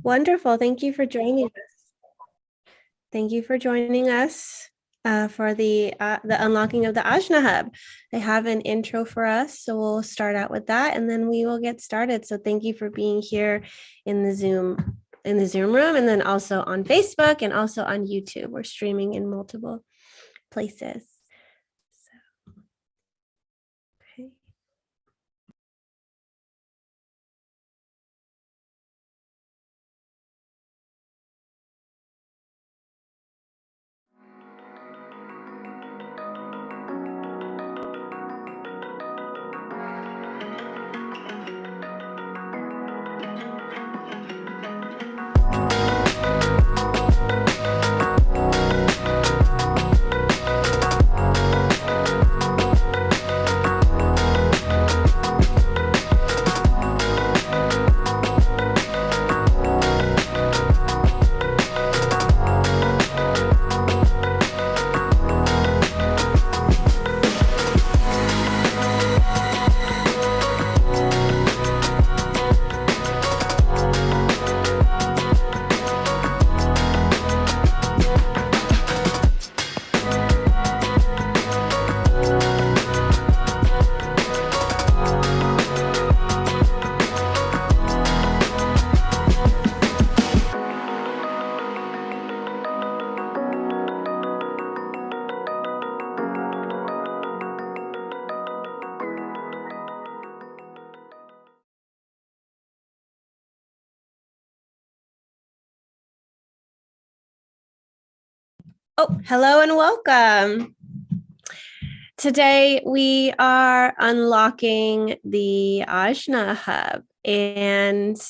Wonderful. Thank you for joining us. Thank you for joining us for the unlocking of the Ajna Hub. I have an intro for us, so we'll start out with that, and then we will get started. So thank you for being here in the Zoom room, and then also on Facebook and also on YouTube. We're streaming in multiple places. So, okay. Oh, hello and welcome. Today we are unlocking the Ajna Hub, and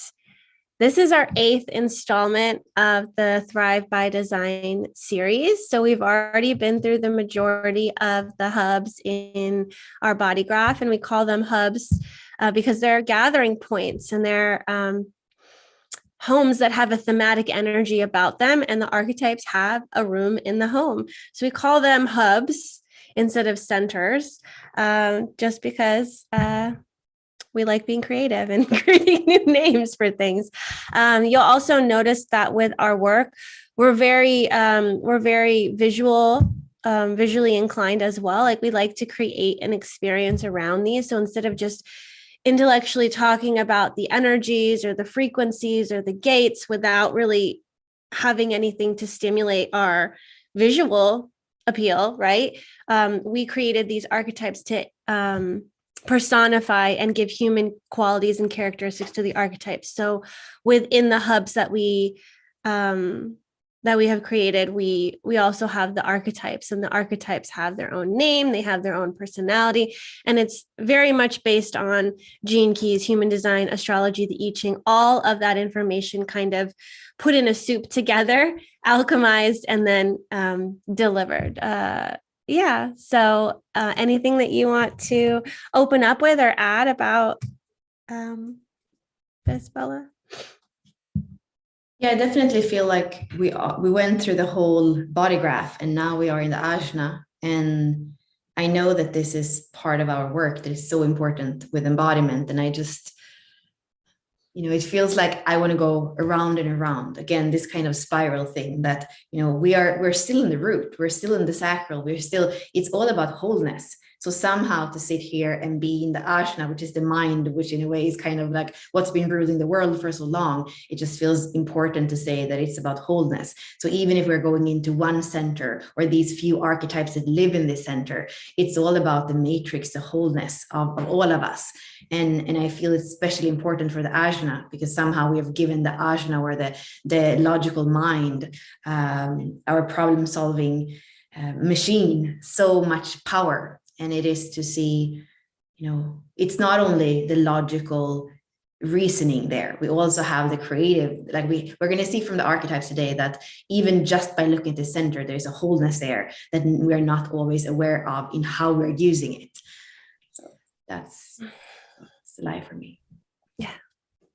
this is our 8th installment of the Thrive by Design series. So we've already been through the majority of the hubs in our body graph, and we call them hubs because they're gathering points and they're homes that have a thematic energy about them, and the archetypes have a room in the home. So we call them hubs instead of centers, just because we like being creative and creating new names for things. You'll also notice that with our work, we're very visually inclined as well. Like, we like to create an experience around these. So instead of just intellectually talking about the energies or the frequencies or the gates without really having anything to stimulate our visual appeal, right? We created these archetypes to personify and give human qualities and characteristics to the archetypes. So within the hubs that we have created, we also have the archetypes, and the archetypes have their own name, they have their own personality, and it's very much based on gene keys, human design, astrology, the I Ching, all of that information kind of put in a soup together, alchemized, and then delivered. Yeah. So anything that you want to open up with or add about this, Bella? Yeah, I definitely feel like we went through the whole body graph and now we are in the ajna. And I know that this is part of our work that is so important with embodiment. And I just, it feels like I want to go around and around again, this kind of spiral thing that, we're still in the root, we're still in the sacral, it's all about wholeness. So somehow to sit here and be in the ajna, which is the mind, which in a way is kind of like what's been ruling the world for so long, it just feels important to say that it's about wholeness. So even if we're going into one center or these few archetypes that live in this center, it's all about the matrix, the wholeness of all of us. And I feel it's especially important for the ajna because somehow we have given the ajna, or the logical mind, our problem solving machine, so much power. And it is to see, it's not only the logical reasoning there, we also have the creative, like we're going to see from the archetypes today that even just by looking at the center, there's a wholeness there that we're not always aware of in how we're using it. So that's the life for me. Yeah.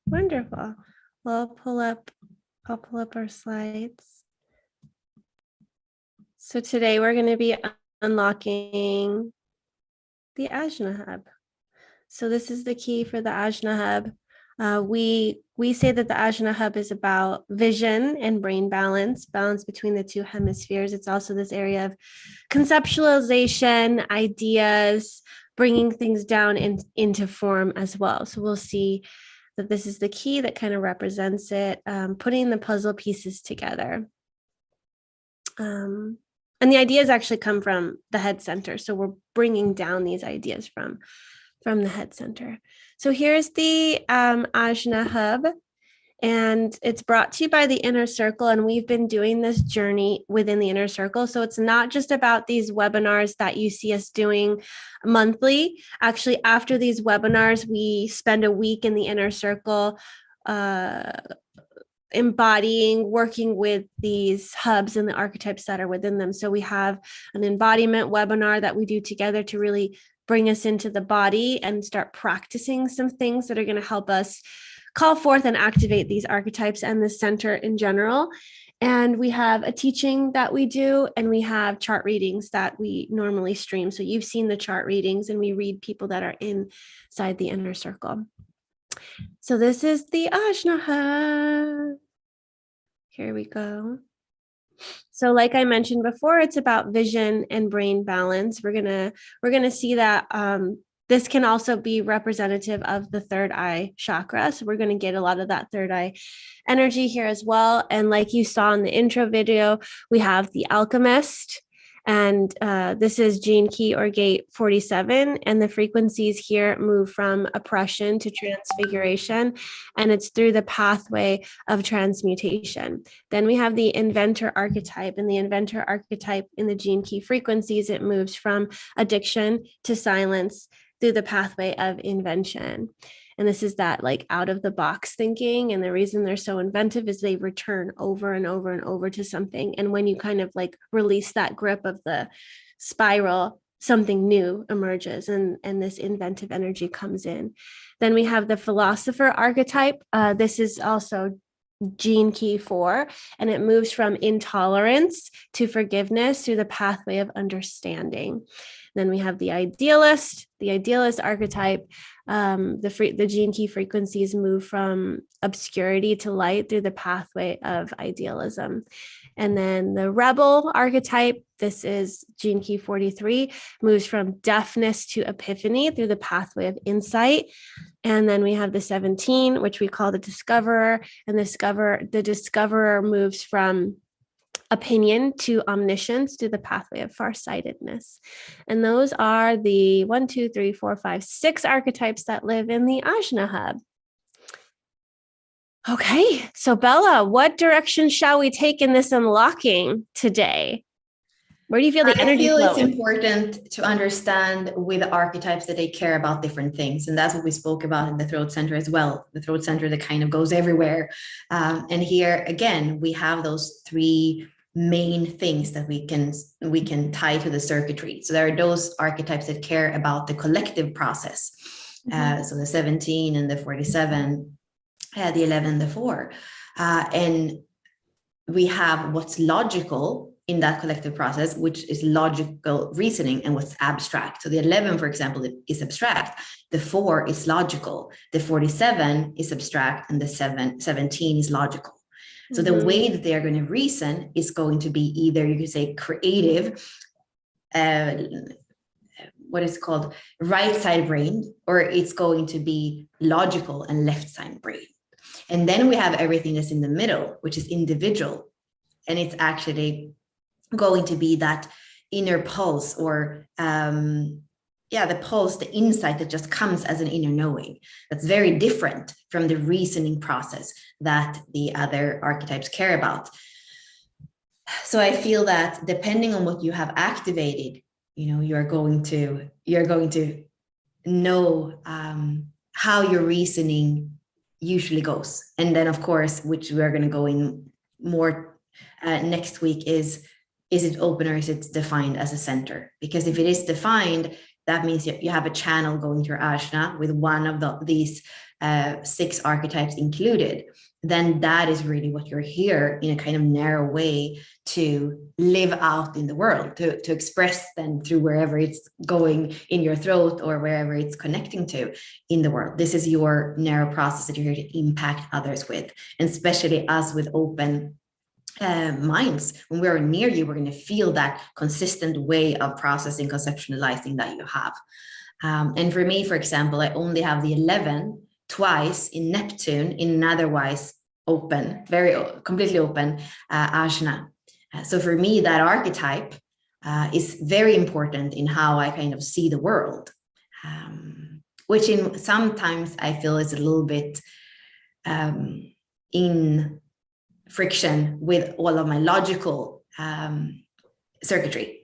Wonderful. Well, I'll pull up our slides. So today we're going to be unlocking the Ajna Hub. So this is the key for the Ajna Hub. We say that the Ajna Hub is about vision and brain balance, balance between the two hemispheres. It's also this area of conceptualization, ideas, bringing things down into form as well. So we'll see that this is the key that kind of represents it, putting the puzzle pieces together. And the ideas actually come from the head center. So we're bringing down these ideas from the head center. So here's the Ajna Hub, and it's brought to you by the Inner Circle. And we've been doing this journey within the Inner Circle. So it's not just about these webinars that you see us doing monthly. Actually, after these webinars, we spend a week in the Inner Circle embodying, working with these hubs and the archetypes that are within them. So we have an embodiment webinar that we do together to really bring us into the body and start practicing some things that are going to help us call forth and activate these archetypes and the center in general. And we have a teaching that we do, and we have chart readings that we normally stream. So you've seen the chart readings, and we read people that are inside the Inner Circle. So this is the Ajna Hub. Here we go. So like I mentioned before, it's about vision and brain balance. We're gonna see that this can also be representative of the third eye chakra. So we're gonna get a lot of that third eye energy here as well. And like you saw in the intro video, we have the alchemist. And this is gene key or gate 47. And the frequencies here move from oppression to transfiguration. And it's through the pathway of transmutation. Then we have the inventor archetype. And the inventor archetype in the gene key frequencies, it moves from addiction to silence through the pathway of invention. And this is that like out of the box thinking. And the reason they're so inventive is they return over and over and over to something. And when you kind of like release that grip of the spiral, something new emerges, and this inventive energy comes in. Then we have the philosopher archetype. This is also gene key 4, and it moves from intolerance to forgiveness through the pathway of understanding. Then we have the idealist archetype. The gene key frequencies move from obscurity to light through the pathway of idealism. And then the rebel archetype, this is gene key 43, moves from deafness to epiphany through the pathway of insight. And then we have the 17, which we call the discoverer. And the discoverer moves from opinion to omniscience through the pathway of farsightedness. And those are the 6 archetypes that live in the Ajna Hub. Okay, so Bella, what direction shall we take in this unlocking today? Where do you feel the energy flowing? I feel it's important to understand with the archetypes that they care about different things. And that's what we spoke about in the throat center as well. The throat center that kind of goes everywhere. And here, again, we have those 3 main things that we can tie to the circuitry. So there are those archetypes that care about the collective process. So the 17 and the 47, the 11, the 4. And we have what's logical in that collective process, which is logical reasoning, and what's abstract. So the 11, for example, is abstract. The 4 is logical. The 47 is abstract, and the 17 is logical. So the way that they are going to reason is going to be either, you could say, creative, what is called right side brain, or it's going to be logical and left side brain. And then we have everything that's in the middle, which is individual. And it's actually going to be that inner pulse, or the pulse, the insight that just comes as an inner knowing. That's very different from the reasoning process that the other archetypes care about. So I feel that depending on what you have activated, you're going to know how your reasoning usually goes. And then, of course, which we are going to go in more next week, is it open or is it defined as a center? Because if it is defined, that means you have a channel going to your Ajna with one of these 6 archetypes included, then that is really what you're here in a kind of narrow way to live out in the world, to express them through wherever it's going in your throat or wherever it's connecting to in the world. This is your narrow process that you're here to impact others with, and especially us with open minds. When we're near you, we're going to feel that consistent way of processing, conceptualizing that you have. And for me, for example, I only have the 11 twice in Neptune in an otherwise open, completely open Ajna. So for me, that archetype is very important in how I kind of see the world, which sometimes I feel is a little bit in friction with all of my logical circuitry.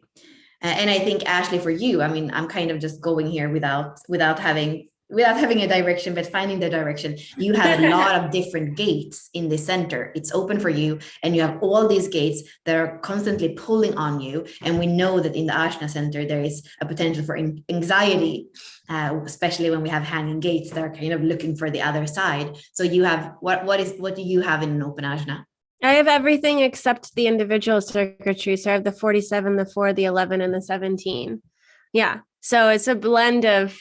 And I think, Ashley, for you, I mean, I'm kind of just going here without having a direction, but finding the direction. You have a lot of different gates in the center. It's open for you, and you have all these gates that are constantly pulling on you. And we know that in the Ajna center, there is a potential for anxiety, especially when we have hanging gates that are kind of looking for the other side. So you have, what do you have in an open Ajna? I have everything except the individual circuitry. So I have the 47, the 4, the 11, and the 17. Yeah. So it's a blend of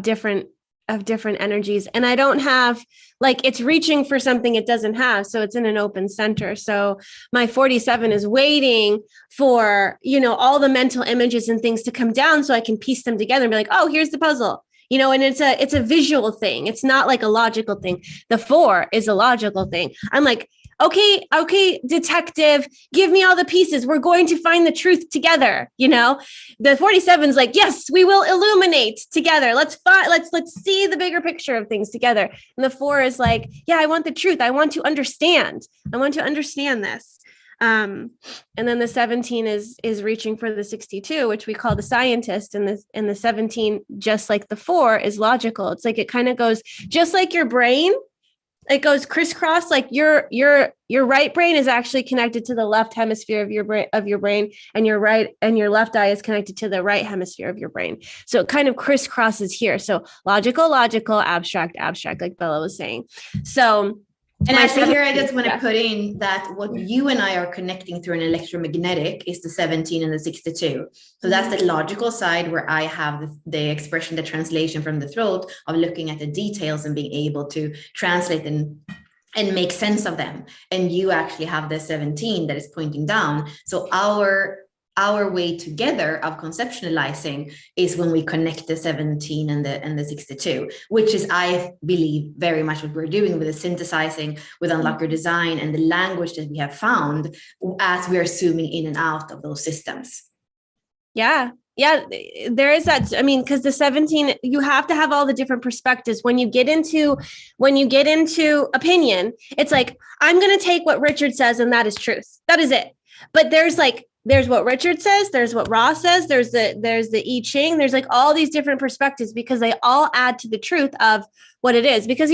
different energies. And I don't have, like, it's reaching for something it doesn't have. So it's in an open center. So my 47 is waiting for, all the mental images and things to come down so I can piece them together and be like, oh, here's the puzzle. And it's a visual thing. It's not like a logical thing. The 4 is a logical thing. I'm like, okay, detective, give me all the pieces. We're going to find the truth together. The 47 is like, yes, we will illuminate together. Let's see the bigger picture of things together. And the 4 is like, yeah, I want the truth. I want to understand. I want to understand this. And then the 17 is reaching for the 62, which we call the scientist, and the 17, just like the 4, is logical. It's like, it kind of goes just like your brain. It goes crisscross. Like your right brain is actually connected to the left hemisphere of your brain, and your left eye is connected to the right hemisphere of your brain. So it kind of crisscrosses here. So logical, abstract, like Bella was saying. So, and actually here, I just want to put in that what you and I are connecting through an electromagnetic is the 17 and the 62. So that's the logical side, where I have the expression, the translation from the throat of looking at the details and being able to translate and make sense of them. And you actually have the 17 that is pointing down. So our way together of conceptualizing is when we connect the 17 and the 62, which is, I believe, very much what we're doing with the synthesizing, with Unlock Your Design, and the language that we have found as we are zooming in and out of those systems. Yeah, there is that. I mean, because the 17, you have to have all the different perspectives. When you get into opinion, it's like, I'm going to take what Richard says, and that is truth. That is it. But there's what Richard says, there's what Ross says, there's the I Ching, there's like all these different perspectives, because they all add to the truth of what it is. Because,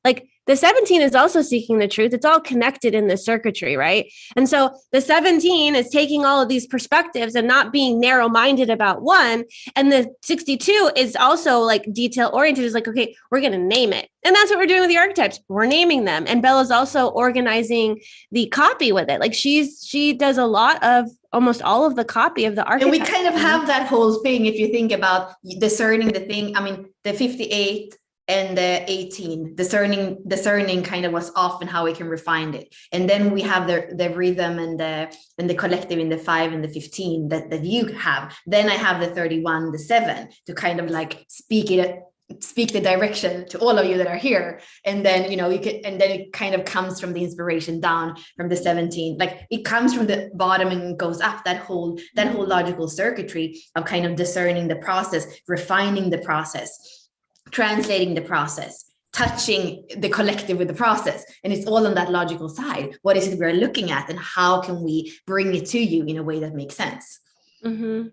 like, the 17 is also seeking the truth. It's all connected in the circuitry, right? And so the 17 is taking all of these perspectives and not being narrow-minded about one. And the 62 is also like detail-oriented. It's like, okay, we're going to name it. And that's what we're doing with the archetypes. We're naming them. And Bella's also organizing the copy with it. Like, she does a lot of, almost all of the copy of the archetype. And we kind of have that whole thing, if you think about discerning the thing. I mean, the 58 and the 18, discerning kind of was often how we can refine it. And then we have the rhythm and the collective in the 5 and the 15 that you have. Then I have the 31, the 7 to kind of like speak the direction to all of you that are here. And then, and then it kind of comes from the inspiration down from the 17, like it comes from the bottom and goes up, that whole logical circuitry of kind of discerning the process, refining the process, translating the process, touching the collective with the process. And it's all on that logical side. What is it we're looking at, and how can we bring it to you in a way that makes sense? Mm-hmm.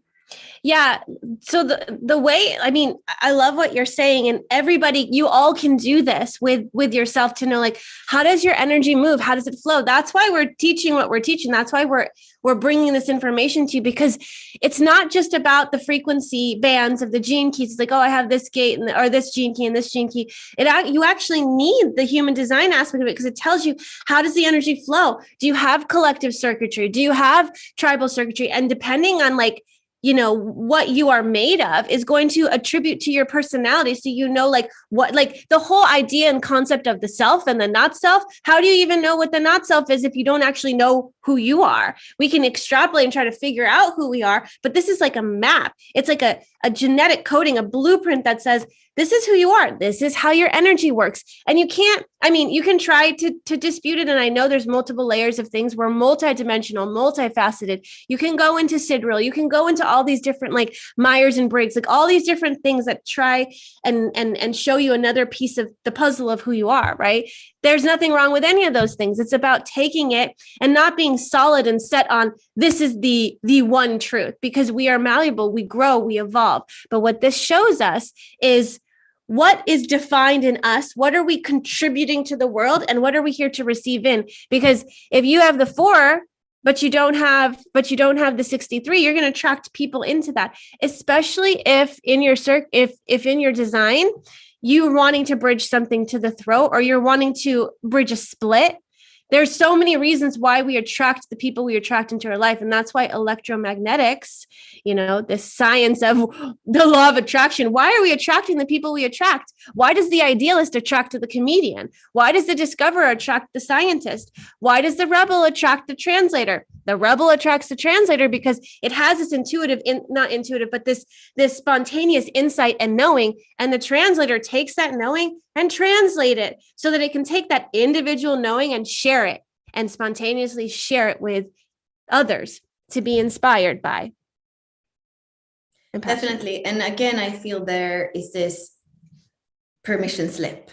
Yeah. So the way, I mean, I love what you're saying, and everybody, you all can do this with yourself to know, like, how does your energy move? How does it flow? That's why we're teaching what we're teaching. That's why we're bringing this information to you, because it's not just about the frequency bands of the gene keys. It's like, oh, I have this gate or this gene key and this gene key. You actually need the human design aspect of it, because it tells you, how does the energy flow? Do you have collective circuitry? Do you have tribal circuitry? And depending on, like, what you are made of is going to attribute to your personality. So, like, what, like, the whole idea and concept of the self and the not self. How do you even know what the not self is if you don't actually know who you are? We can extrapolate and try to figure out who we are, but this is like a map. It's like a genetic coding, a blueprint that says, this is who you are. This is how your energy works. And you can try to dispute it. And I know there's multiple layers of things. We're multidimensional, multifaceted. You can go into Sidereal. You can go into all these different, like, Myers and Briggs, like all these different things that try and show you another piece of the puzzle of who you are, right? There's nothing wrong with any of those things. It's about taking it and not being solid and set on, this is the one truth, because we are malleable, we grow, we evolve. But what this shows us is, what is defined in us? What are we contributing to the world? And what are we here to receive in? Because if you have the 4, but you don't have the 63, you're going to attract people into that, especially if in your if in your design, you wanting to bridge something to the throat, or you're wanting to bridge a split. There's so many reasons why we attract the people we attract into our life. And that's why electromagnetics, the science of the law of attraction. Why are we attracting the people we attract? Why does the idealist attract the comedian? Why does the discoverer attract the scientist? Why does the rebel attract the translator? The rebel attracts the translator because it has this this spontaneous insight and knowing. And the translator takes that knowing and translate it so that it can take that individual knowing and share it, and spontaneously share it with others to be inspired by. Definitely. And again, I feel there is this permission slip.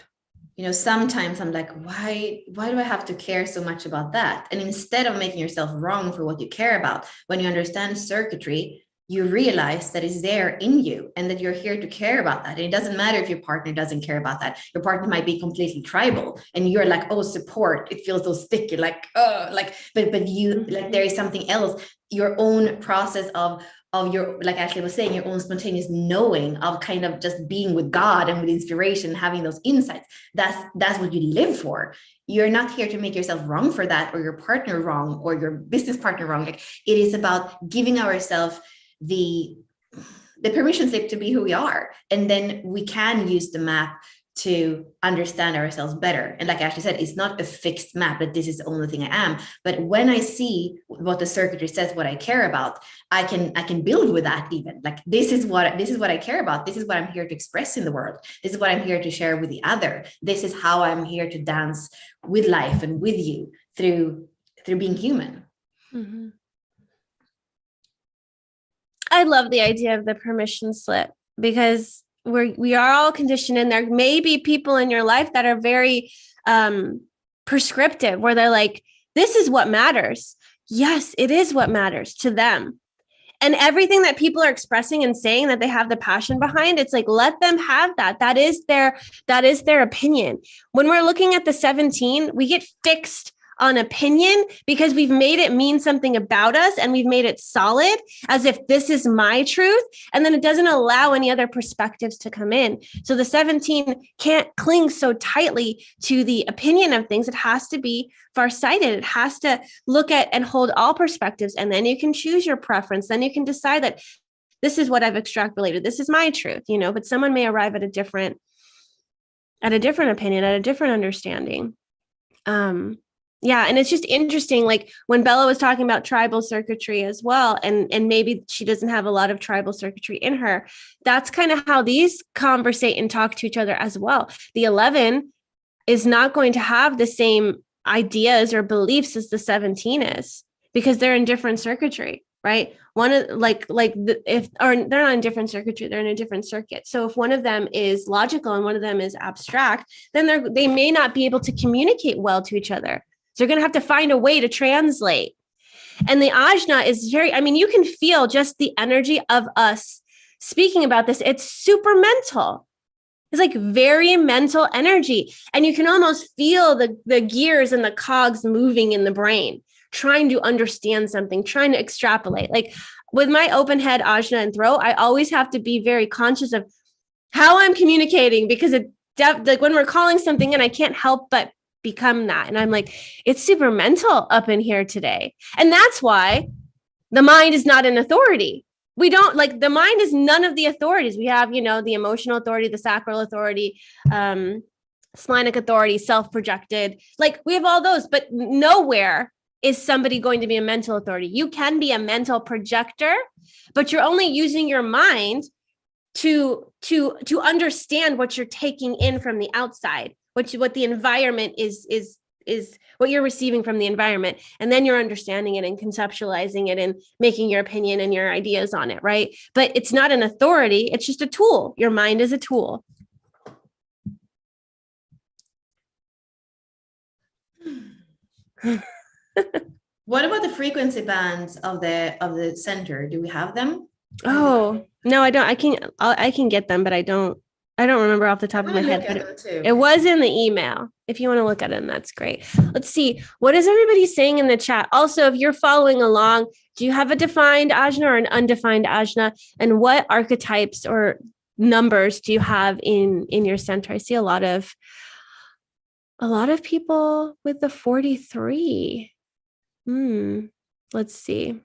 Sometimes I'm like, why do I have to care so much about that? And instead of making yourself wrong for what you care about, when you understand circuitry, you realize that it's there in you and that you're here to care about that. And it doesn't matter if your partner doesn't care about that. Your partner might be completely tribal and you're like, oh, support. It feels so sticky, like, oh, like, but you, like, there is something else, your own process of your, like Ashley was saying, your own spontaneous knowing of kind of just being with God and with inspiration, having those insights. That's what you live for. You're not here to make yourself wrong for that, or your partner wrong, or your business partner wrong. Like, it is about giving ourselves the permission slip to be who we are. And then we can use the map to understand ourselves better. And like Ashley said, it's not a fixed map that this is the only thing I am. But when I see what the circuitry says, what I care about, I can build with that. Even like, this is what I care about. This is what I'm here to express in the world. This is what I'm here to share with the other. This is how I'm here to dance with life and with you through being human. Mm-hmm. I love the idea of the permission slip, because we are all conditioned, and there may be people in your life that are very prescriptive, where they're like, this is what matters. Yes, it is what matters to them. And everything that people are expressing and saying that they have the passion behind, it's like, let them have that. That is their opinion. When we're looking at the 17, we get fixed on opinion because we've made it mean something about us, and we've made it solid as if this is my truth. And then it doesn't allow any other perspectives to come in. So the 17 can't cling so tightly to the opinion of things. It has to be farsighted. It has to look at and hold all perspectives. And then you can choose your preference. Then you can decide that this is what I've extrapolated. This is my truth, but someone may arrive at a different opinion, at a different understanding. Yeah. And it's just interesting, like when Bella was talking about tribal circuitry as well, and maybe she doesn't have a lot of tribal circuitry in her, that's kind of how these conversate and talk to each other as well. The 11 is not going to have the same ideas or beliefs as the 17 is, because they're in different circuitry, right? One of they're not in different circuitry, they're in a different circuit. So if one of them is logical and one of them is abstract, then they may not be able to communicate well to each other. So you're going to have to find a way to translate. And the ajna is very, I mean, you can feel just the energy of us speaking about this. It's super mental. It's like very mental energy. And you can almost feel the gears and the cogs moving in the brain, trying to understand something, trying to extrapolate. Like with my open head, ajna, and throat, I always have to be very conscious of how I'm communicating, because like when we're calling something in, I can't help but become that. And I'm like, it's super mental up in here today. And that's why the mind is not an authority. We don't, like, the mind is none of the authorities. We have, the emotional authority, the sacral authority, splenic authority, self-projected. Like, we have all those, but nowhere is somebody going to be a mental authority. You can be a mental projector, but you're only using your mind to understand what you're taking in from the outside, what the environment is what you're receiving from the environment, and then you're understanding it and conceptualizing it and making your opinion and your ideas on it, right? But it's not an authority, it's just a tool. Your mind is a tool. What about the frequency bands of the center? Do we have them? Oh, no, I don't. I can get them, but I don't remember off the top of my head. But it was in the email. If you want to look at it, that's great. Let's see. What is everybody saying in the chat? Also, if you're following along, do you have a defined ajna or an undefined ajna? And what archetypes or numbers do you have in your center? I see a lot of people with the 43. Let's see.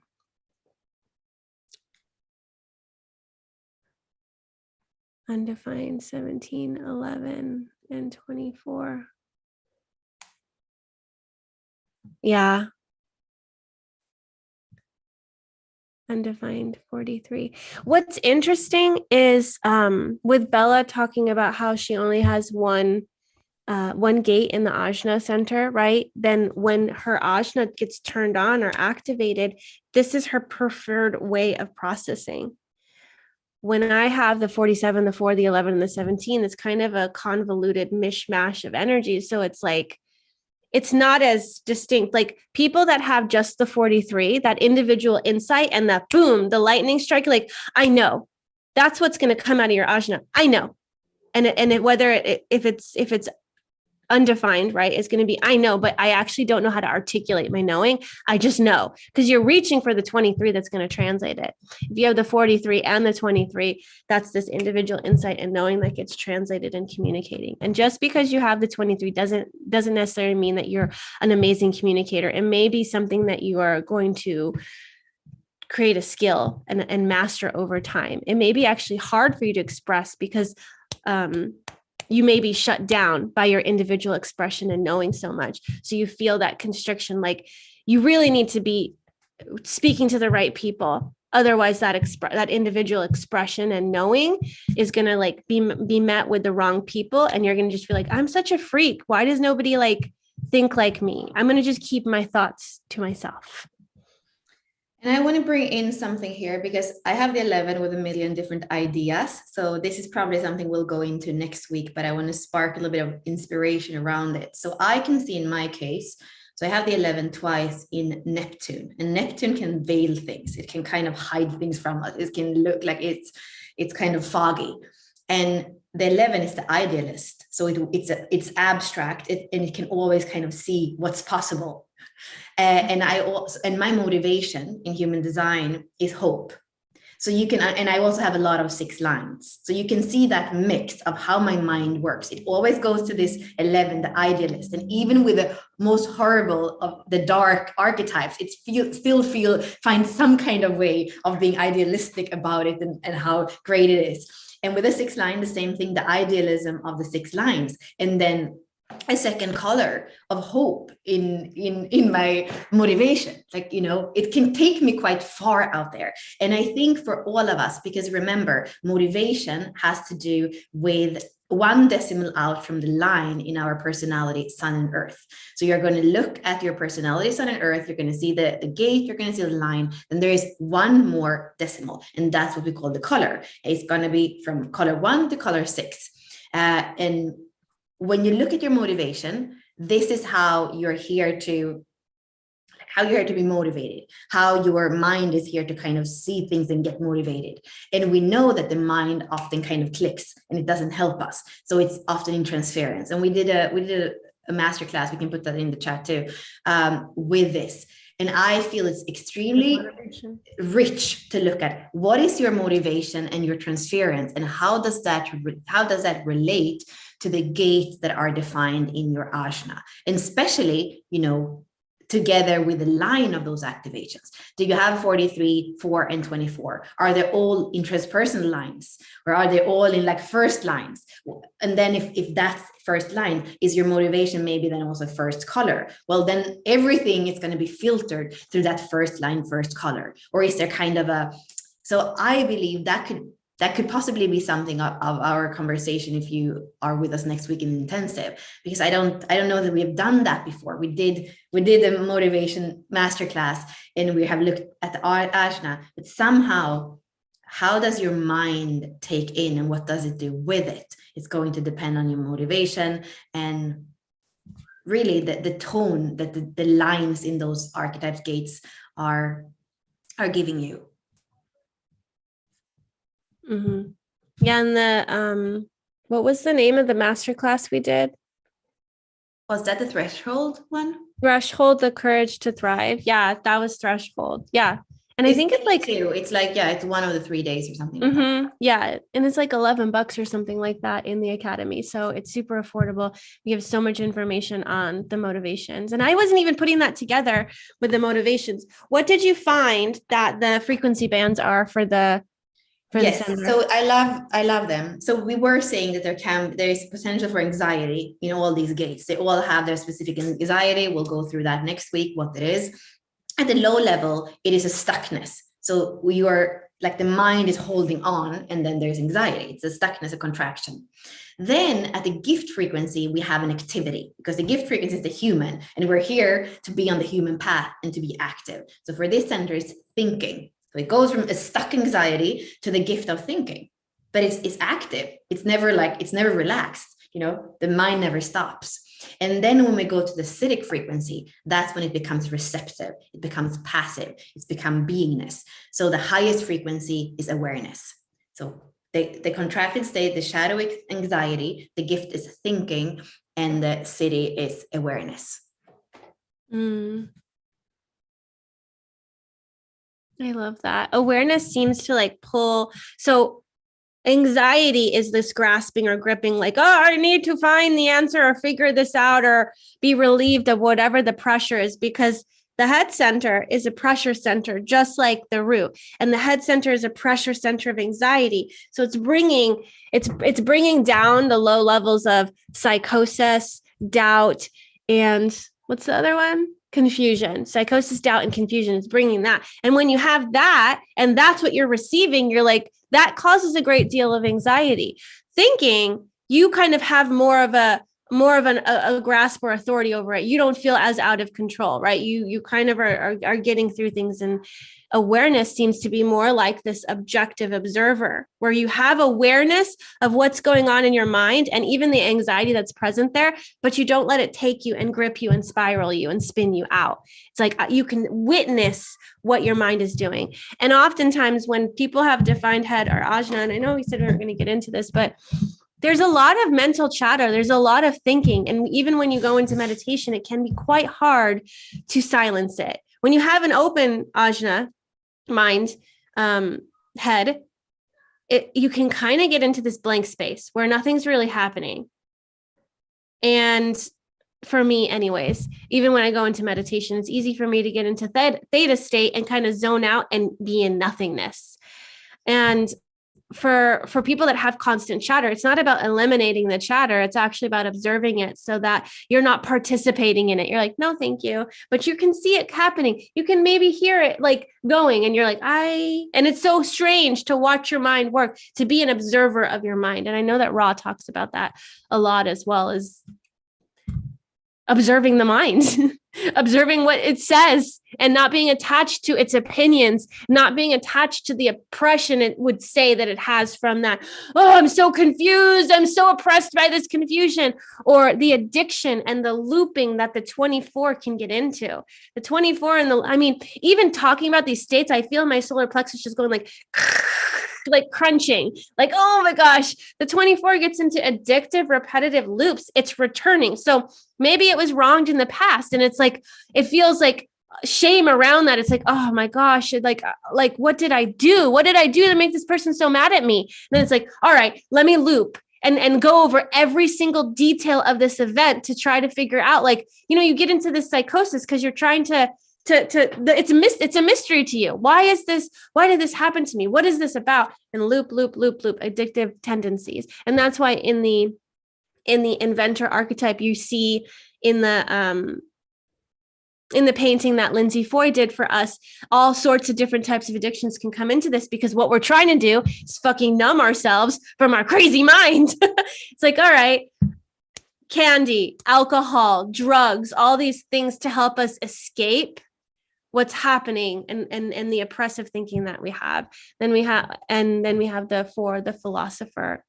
Undefined 17, 11, and 24. Yeah. Undefined 43. What's interesting is with Bella talking about how she only has one gate in the ajna center, right? Then when her ajna gets turned on or activated, this is her preferred way of processing. When I have the 47, the 4, the 11, and the 17, it's kind of a convoluted mishmash of energy. So it's like, it's not as distinct. Like people that have just the 43, that individual insight and that boom, the lightning strike, like, I know that's what's going to come out of your ajna. I know. And whether if it's undefined, right, it's going to be, I know, but I actually don't know how to articulate my knowing. I just know, because you're reaching for the 23 that's going to translate it. If you have the 43 and the 23, that's this individual insight and knowing that gets translated and communicating. And just because you have the 23 doesn't necessarily mean that you're an amazing communicator. It may be something that you are going to create a skill and master over time. It may be actually hard for you to express because you may be shut down by your individual expression and knowing so much. So you feel that constriction, like you really need to be speaking to the right people. Otherwise that individual expression and knowing is going to like be met with the wrong people. And you're going to just feel like, I'm such a freak. Why does nobody like think like me? I'm going to just keep my thoughts to myself. And I want to bring in something here because I have the 11 with a million different ideas. So this is probably something we'll go into next week, but I want to spark a little bit of inspiration around it. So I can see in my case, so I have the 11 twice in Neptune, and Neptune can veil things. It can kind of hide things from us. It can look like it's kind of foggy. And the 11 is the idealist. So it's abstract and it can always kind of see what's possible. And my motivation in human design is hope. So you can, and I also have a lot of 6 lines. So you can see that mix of how my mind works. It always goes to this 11, the idealist. And even with the most horrible of the dark archetypes, it finds some kind of way of being idealistic about it and how great it is. And with the 6 line, the same thing, the idealism of the 6 lines. And then a second color of hope in my motivation. Like, it can take me quite far out there. And I think for all of us, because remember, motivation has to do with 1 decimal out from the line in our personality, sun and earth. So you're going to look at your personality, sun and earth, you're going to see the gate, you're going to see the line, then there is 1 more decimal, and that's what we call the color. It's going to be from color 1 to color 6. And when you look at your motivation, this is how you're here to how you're here to be motivated, how your mind is here to kind of see things and get motivated. And we know that the mind often kind of clicks and it doesn't help us. So it's often in transference. And we did a masterclass, we can put that in the chat too, with this. And I feel it's extremely rich to look at what is your motivation and your transference, and how does that relate to the gates that are defined in your ajna, and especially, together with the line of those activations. Do you have 43, 4, and 24? Are they all interest person lines, or are they all in like first lines? And then if that's first line, is your motivation maybe then also first color? Well, then everything is going to be filtered through that first line, first color. Or is there kind of so I believe that could possibly be something of our conversation if you are with us next week in intensive, because I don't know that we have done that before. We did a motivation masterclass and we have looked at the ajna, but somehow, how does your mind take in and what does it do with it? It's going to depend on your motivation and really the tone that the lines in those archetypes gates are giving you. Mm-hmm. Yeah, and the what was the name of the masterclass we did? Was that the threshold one? Threshold, the courage to thrive. Yeah, that was threshold. Yeah. And I think it's like two. It's like, yeah, it's one of the 3 days or something like that. Yeah. And it's like $11 or something like that in the academy. So it's super affordable. We have so much information on the motivations. And I wasn't even putting that together with the motivations. What did you find that the frequency bands are for the yes, so I love them. So we were saying that there is potential for anxiety in all these gates. They all have their specific anxiety. We'll go through that next week, what it is. At the low level, it is a stuckness. So you are like the mind is holding on, and then there's anxiety. It's a stuckness, a contraction. Then at the gift frequency, we have an activity, because the gift frequency is the human, and we're here to be on the human path and to be active. So for this center, it's thinking. So it goes from a stuck anxiety to the gift of thinking, but it's active. It's never relaxed. The mind never stops. And then when we go to the acidic frequency, that's when it becomes receptive. It becomes passive. It's become beingness. So the highest frequency is awareness. So the contracted state, the shadowy anxiety, the gift is thinking, and the city is awareness. I love that. Awareness seems to pull. So anxiety is this grasping or gripping, like, oh, I need to find the answer or figure this out or be relieved of whatever the pressure is, because the head center is a pressure center, just like the root. And the head center is a pressure center of anxiety. So it's bringing down the low levels of psychosis, doubt, and what's the other one? Confusion. Psychosis, doubt, and confusion is bringing that. And when you have that, and that's what you're receiving, you're like, that causes a great deal of anxiety. Thinking, you kind of have more of a grasp or authority over it. You don't feel as out of control, right? You kind of are getting through things. And awareness seems to be more like this objective observer, where you have awareness of what's going on in your mind and even the anxiety that's present there, but you don't let it take you and grip you and spiral you and spin you out. It's like you can witness what your mind is doing. And oftentimes when people have defined head or ajna, and I know we said we were going to get into this, but there's a lot of mental chatter. There's a lot of thinking. And even when you go into meditation, it can be quite hard to silence it. When you have an open ajna mind, head, you can kind of get into this blank space where nothing's really happening. And for me anyways, even when I go into meditation, it's easy for me to get into theta state and kind of zone out and be in nothingness. And for people that have constant chatter, it's not about eliminating the chatter. It's actually about observing it so that you're not participating in it. You're like, no, thank you. But you can see it happening. You can maybe hear it going, and you're like, and it's so strange to watch your mind work, to be an observer of your mind. And I know that Ra talks about that a lot, as well as observing the mind, observing what it says and not being attached to its opinions, not being attached to the oppression it would say that it has from that. Oh, I'm so confused. I'm so oppressed by this confusion, or the addiction and the looping that the 24 can get into. The 24 and I mean, even talking about these states, I feel my solar plexus just going like crunching, like, oh my gosh, the 24 gets into addictive, repetitive loops. It's returning. So maybe it was wronged in the past. And it's like, it feels like shame around that. It's like, oh my gosh, like what did I do? What did I do to make this person so mad at me? And then it's like, all right, let me loop and go over every single detail of this event to try to figure out, like, you get into this psychosis because you're trying to it's a mystery to you. Why did this happen to me? What is this about? And loop, addictive tendencies. And that's why in the inventor archetype, you see in the painting that Lindsay Foy did for us, all sorts of different types of addictions can come into this, because what we're trying to do is fucking numb ourselves from our crazy mind. It's like, all right, candy, alcohol, drugs, all these things to help us escape what's happening and the oppressive thinking that we have. Then we have the philosopher,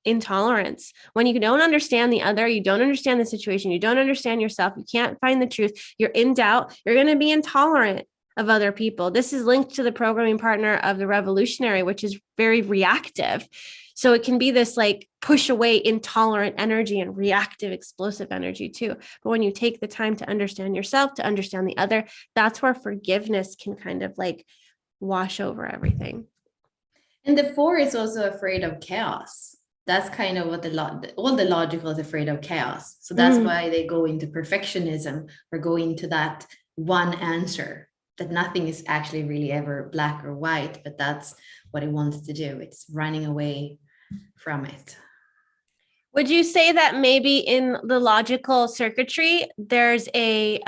intolerance. When you don't understand the other, you don't understand the situation, you don't understand yourself, you can't find the truth, you're in doubt, you're going to be intolerant of other people. This is linked to the programming partner of the revolutionary, which is very reactive. So it can be this like push away intolerant energy and reactive explosive energy too. But when you take the time to understand yourself, to understand the other, that's where forgiveness can kind of like wash over everything. And the 4 is also afraid of chaos. That's kind of what all the logical is afraid of chaos. So that's why they go into perfectionism, or go into that one answer, that nothing is actually really ever black or white, but that's what it wants to do. It's running away from it. Would you say that maybe in the logical circuitry, there's a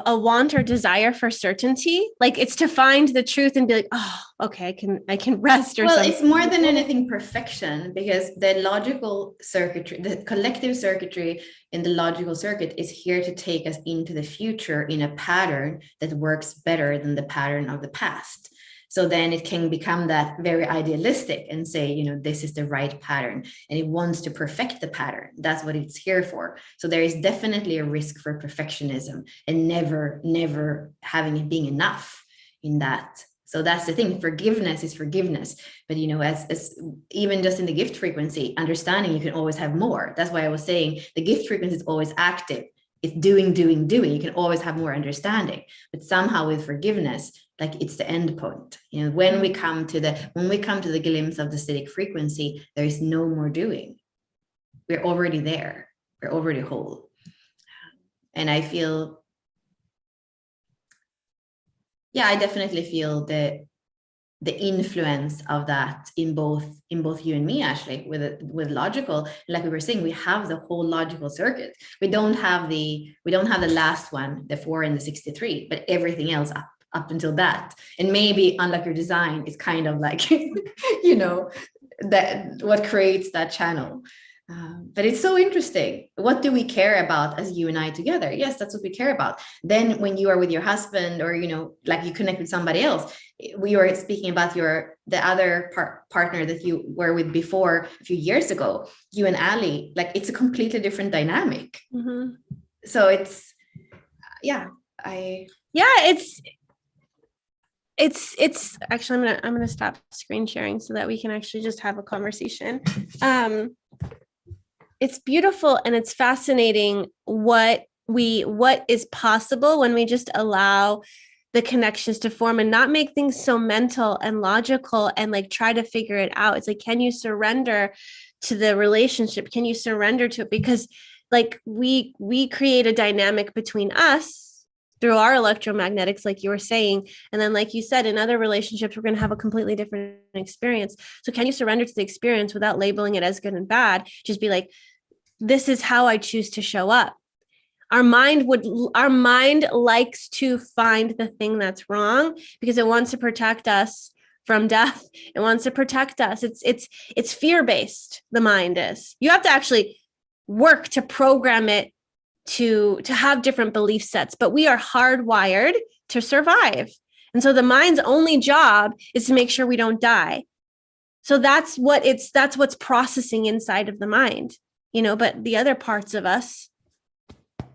want or desire for certainty? Like it's to find the truth and be like, oh, okay, I can rest or something. Well, it's more than anything perfection, because the logical circuitry, the collective circuitry in the logical circuit is here to take us into the future in a pattern that works better than the pattern of the past. So then it can become that very idealistic and say, this is the right pattern, and it wants to perfect the pattern. That's what it's here for. So there is definitely a risk for perfectionism and never having it being enough in that. So that's the thing. Forgiveness is forgiveness. But, as even just in the gift frequency, understanding you can always have more. That's why I was saying the gift frequency is always active. It's doing. You can always have more understanding. But somehow with forgiveness, like it's the end point. When we come to the glimpse of the acidic frequency, there is no more doing. We're already there. We're already whole. And I feel, I definitely feel the influence of that in both you and me, Ashley, with logical. Like we were saying, we have the whole logical circuit. We don't have the last one, the 4 and the 63, but everything else up until that. And maybe unlike your design is kind of like, that what creates that channel. But it's so interesting. What do we care about as you and I together? Yes, that's what we care about. Then when you are with your husband, or, like you connect with somebody else, we were speaking about the other partner that you were with before a few years ago, you and Ali, like it's a completely different dynamic. Mm-hmm. So it's, it's actually, I'm gonna stop screen sharing so that we can actually just have a conversation. It's beautiful and it's fascinating what is possible when we just allow the connections to form and not make things so mental and logical and like try to figure it out. It's like, can you surrender to the relationship? Can you surrender to it? Because like we create a dynamic between us through our electromagnetics, like you were saying. And then, like you said, in other relationships, we're going to have a completely different experience. So can you surrender to the experience without labeling it as good and bad? Just be like, this is how I choose to show up. Our mind likes to find the thing that's wrong because it wants to protect us from death. It wants to protect us. It's fear-based. The mind is. You have to actually work to program it to have different belief sets, but we are hardwired to survive. And so the mind's only job is to make sure we don't die. So that's what's processing inside of the mind, but the other parts of us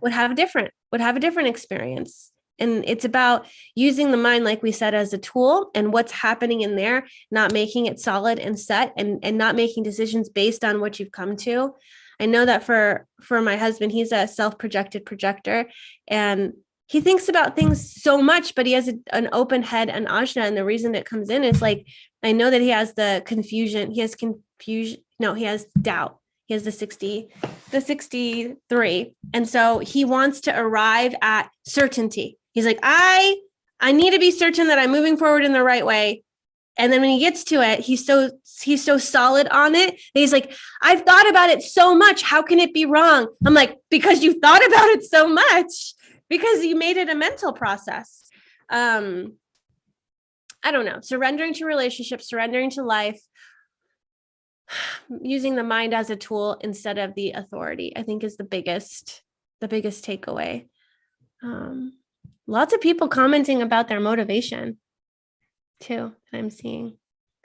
would have a different experience. And it's about using the mind, like we said, as a tool, and what's happening in there, not making it solid and set, and not making decisions based on what you've come to. I know that for my husband, he's a self-projected projector, and he thinks about things so much, but he has an open head and ajna. And the reason it comes in is like, I know that he has the confusion. He has confusion. No, he has doubt. He has the 63. And so he wants to arrive at certainty. He's like, I need to be certain that I'm moving forward in the right way. And then when he gets to it, he's so solid on it that he's like, I've thought about it so much. How can it be wrong? I'm like, because you thought about it so much, because you made it a mental process. I don't know, surrendering to relationships, surrendering to life, using the mind as a tool instead of the authority, I think is the biggest takeaway. Lots of people commenting about their motivation too, that I'm seeing.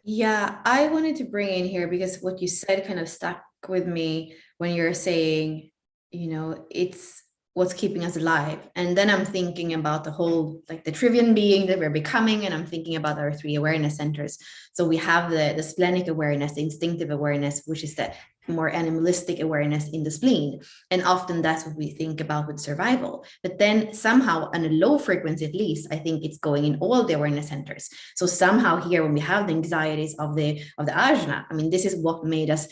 Yeah, I wanted to bring in here because what you said kind of stuck with me when you're saying, it's what's keeping us alive. And then I'm thinking about the whole, like the trivium being that we're becoming, and I'm thinking about our 3 awareness centers. So we have the splenic awareness, the instinctive awareness, which is the more animalistic awareness in the spleen. And often that's what we think about with survival. But then somehow on a low frequency, at least, I think it's going in all the awareness centers. So somehow here, when we have the anxieties of the ajna, I mean, this is what made us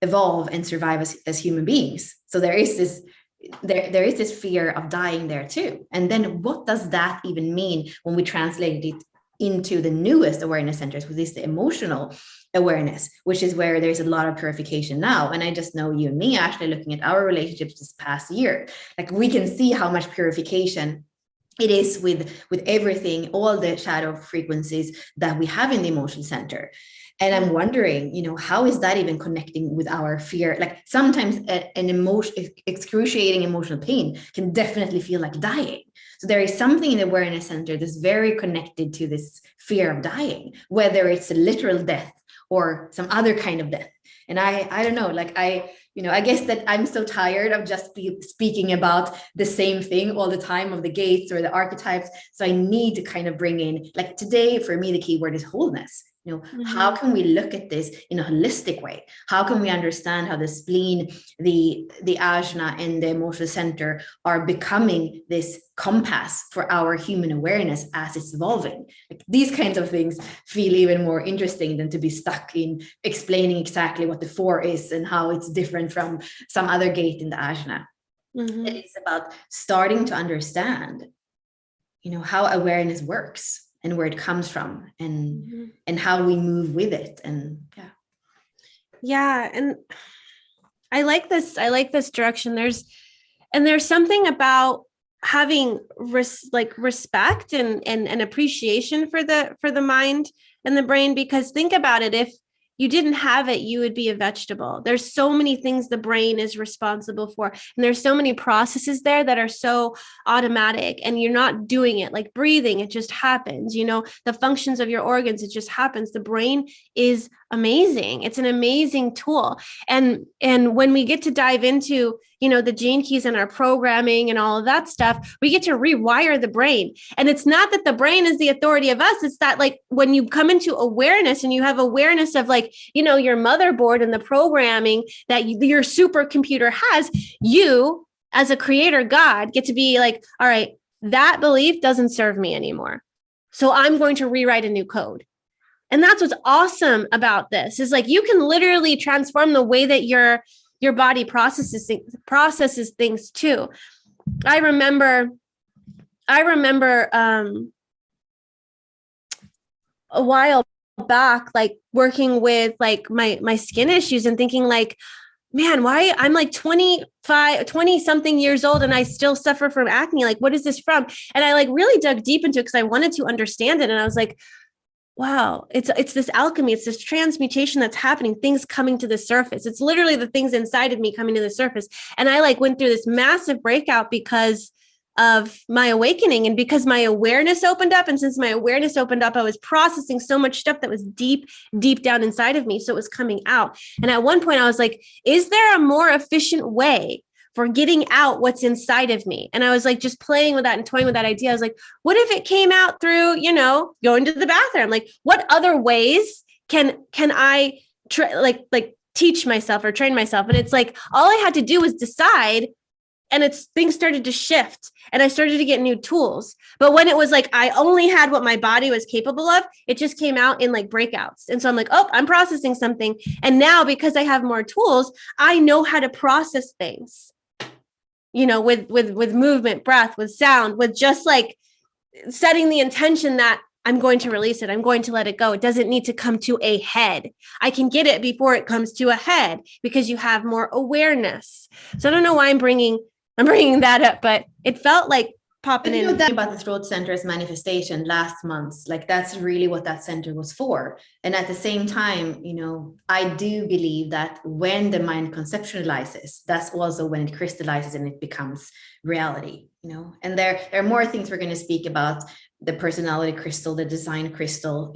evolve and survive as human beings. So there is this fear of dying there too. And then what does that even mean when we translate it into the newest awareness centers, which is the emotional awareness, which is where there's a lot of purification now. And I just know you and me actually looking at our relationships this past year, like we can see how much purification it is with everything, all the shadow frequencies that we have in the emotional center. And I'm wondering, how is that even connecting with our fear? Like sometimes an excruciating emotional pain can definitely feel like dying. So there is something in the awareness center that's very connected to this fear of dying, whether it's a literal death or some other kind of death. And I don't know, like I guess that I'm so tired of just speaking about the same thing all the time of the gates or the archetypes. So I need to kind of bring in, like today, for me, the key word is wholeness. How can we look at this in a holistic way? How can we understand how the spleen, the ajna, and the emotional center are becoming this compass for our human awareness as it's evolving? Like these kinds of things feel even more interesting than to be stuck in explaining exactly what the 4 is and how it's different from some other gate in the ajna. It is about starting to understand, how awareness works and where it comes from, and how we move with it. And and I like this direction. There's something about having respect and appreciation for the mind and the brain, because think about it, if you didn't have it, you would be a vegetable. There's so many things the brain is responsible for. And there's so many processes there that are so automatic, and you're not doing it, like breathing. It just happens, the functions of your organs, it just happens. The brain is amazing. It's an amazing tool. And when we get to dive into, the gene keys and our programming and all of that stuff, we get to rewire the brain. And it's not that the brain is the authority of us. It's that, like, when you come into awareness and you have awareness of, like, your motherboard and the programming that your supercomputer has, you as a creator God get to be like, all right, that belief doesn't serve me anymore. So I'm going to rewrite a new code. And that's what's awesome about this, is like you can literally transform the way that your body processes things too. I remember a while back, like working with like my skin issues and thinking like, man, why I'm like 20 something years old and I still suffer from acne. Like, what is this from? And I like really dug deep into it because I wanted to understand it. And I was like, wow, it's this alchemy, it's this transmutation that's happening, things coming to the surface. It's literally the things inside of me coming to the surface. And I like went through this massive breakout because of my awakening and because my awareness opened up. And since my awareness opened up, I was processing so much stuff that was deep, deep down inside of me. So it was coming out. And at one point I was like, is there a more efficient way for getting out what's inside of me? And I was like, just playing with that and toying with that idea. I was like, what if it came out through, going to the bathroom? Like, what other ways can I teach myself or train myself? And it's like, all I had to do was decide, and things started to shift and I started to get new tools. But when it was like, I only had what my body was capable of, it just came out in like breakouts. And so I'm like, oh, I'm processing something. And now because I have more tools, I know how to process things, with movement, breath, with sound, with just like setting the intention that I'm going to release it. I'm going to let it go. It doesn't need to come to a head. I can get it before it comes to a head because you have more awareness. So I don't know why I'm bringing that up, but it felt like popping in. That about the throat center's manifestation last month, like that's really what that center was for. And at the same time, I do believe that when the mind conceptualizes, that's also when it crystallizes and it becomes reality, and there are more things we're going to speak about, the personality crystal, the design crystal,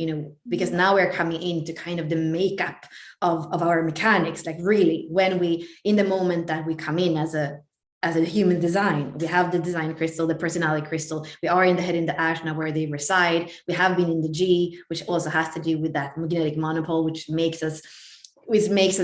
because now we're coming into kind of the makeup of our mechanics, like really when we, in the moment that we come in as a human design, we have the design crystal, the personality crystal, we are in the head in the Ajna where they reside, we have been in the G, which also has to do with that magnetic monopole, which makes us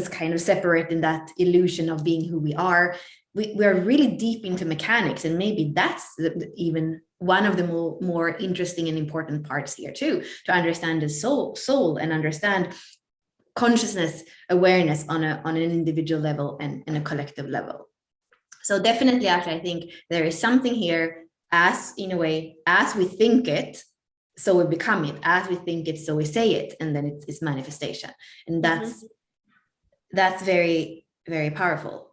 kind of separate in that illusion of being who we are. We are really deep into mechanics, and maybe that's even one of the more interesting and important parts here too, to understand the soul and understand consciousness awareness on an individual level and a collective level. So definitely, actually, I think there is something here, as in a way, as we think it, so we become it, as we think it, so we say it, and then it's manifestation. And that's very, very powerful.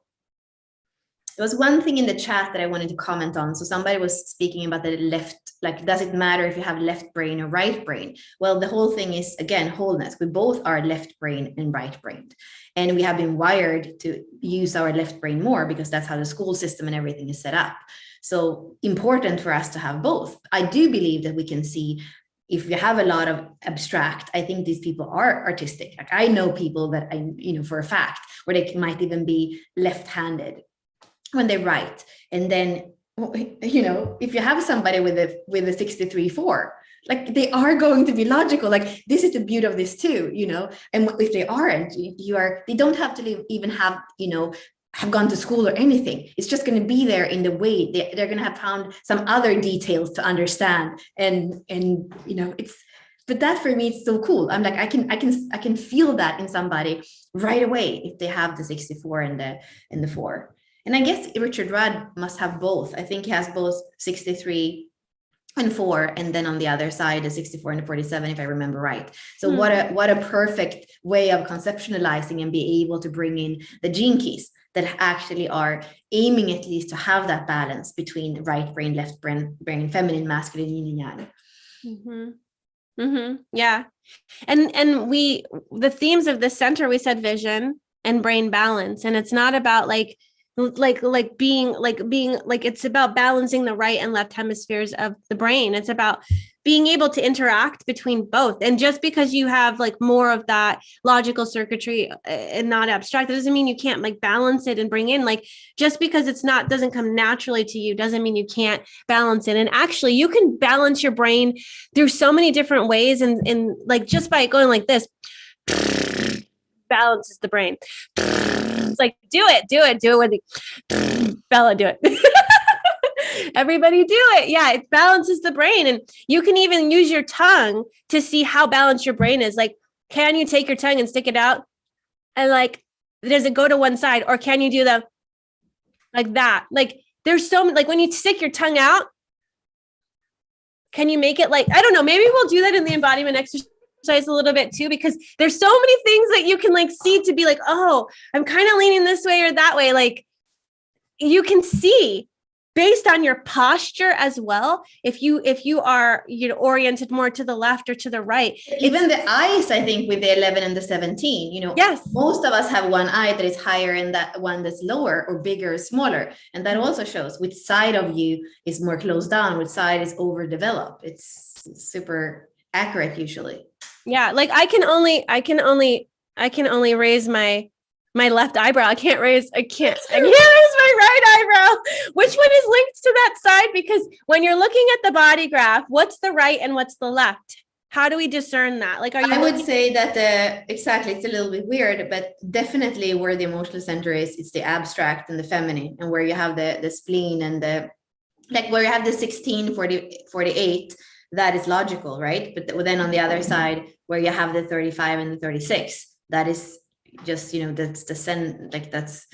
There was one thing in the chat that I wanted to comment on. So somebody was speaking about the left, like, does it matter if you have left brain or right brain? Well, the whole thing is, again, wholeness. We both are left brain and right brained. And we have been wired to use our left brain more because that's how the school system and everything is set up. So important for us to have both. I do believe that we can see, if you have a lot of abstract, I think these people are artistic. Like I know people that for a fact, where they might even be left-handed when they write. And then, if you have somebody with a 63-4, like they are going to be logical. Like this is the beauty of this too, and if they aren't, they don't have to even have, have gone to school or anything. It's just going to be there in the way they're going to have found some other details to understand. And but that for me, it's so cool. I'm like, I can feel that in somebody right away if they have the 64 and the 4. And I guess Richard Rudd must have both. I think he has both 63 and 4, and then on the other side, the 64 and the 47, if I remember right. So what a perfect way of conceptualizing and be able to bring in the gene keys that actually are aiming at least to have that balance between right brain, left brain, feminine, masculine, yin and yang. Mm-hmm. Mm-hmm. Yeah. And the themes of this center, we said vision and brain balance. And it's not about being it's about balancing the right and left hemispheres of the brain. It's about being able to interact between both. And just because you have more of that logical circuitry and not abstract, that doesn't mean you can't balance it and bring in, just because doesn't come naturally to you doesn't mean you can't balance it. And actually you can balance your brain through so many different ways. And just by going like this, balances the brain. It's like, do it with the Bella, do it. Everybody do it. Yeah, it balances the brain. And you can even use your tongue to see how balanced your brain is. Like, can you take your tongue and stick it out? And does it go to one side? Or can you do like that? There's so many, when you stick your tongue out, can you make it I don't know, maybe we'll do that in the embodiment exercise a little bit too, because there's so many things that you can see to be oh, I'm kind of leaning this way or that way. You can see based on your posture as well. If you are, oriented more to the left or to the right, even the eyes, I think with the 11 and the 17, yes, most of us have one eye that is higher and that one that's lower or bigger or smaller. And that also shows which side of you is more closed down, which side is overdeveloped. It's super accurate usually. Yeah, like I can only raise my left eyebrow. I can't raise my right eyebrow. Which one is linked to that side? Because when you're looking at the body graph, what's the right and what's the left? How do we discern that? Like, I would say that exactly, it's a little bit weird, but definitely where the emotional center is, it's the abstract and the feminine, and where you have the spleen and the, like where you have the 16, 40, 48, that is logical, right? But then on the other side, where you have the 35 and the 36, that is just, that's the like that's,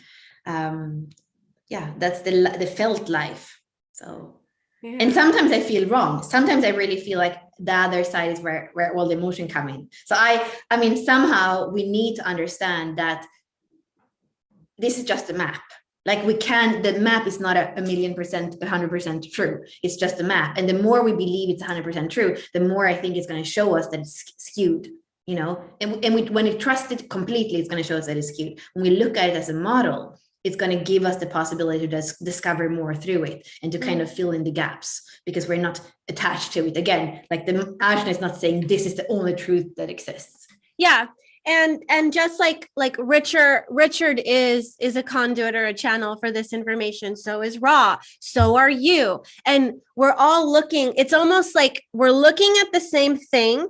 that's the felt life. So, yeah. And sometimes I feel wrong. Sometimes I really feel like the other side is where all the emotion come in. So I mean, somehow we need to understand that this is just a map. Like the map is not a 1,000,000%, 100% true. It's just a map. And the more we believe it's 100% true, the more I think it's going to show us that it's skewed, and when we trust it completely, it's going to show us that it's skewed. When we look at it as a model, it's going to give us the possibility to discover more through it and to kind of fill in the gaps, because we're not attached to it. Again, like the Ajna is not saying this is the only truth that exists. Yeah. And just like Richard is a conduit or a channel for this information. So is Ra. So are you. And we're all looking, it's almost like we're looking at the same thing.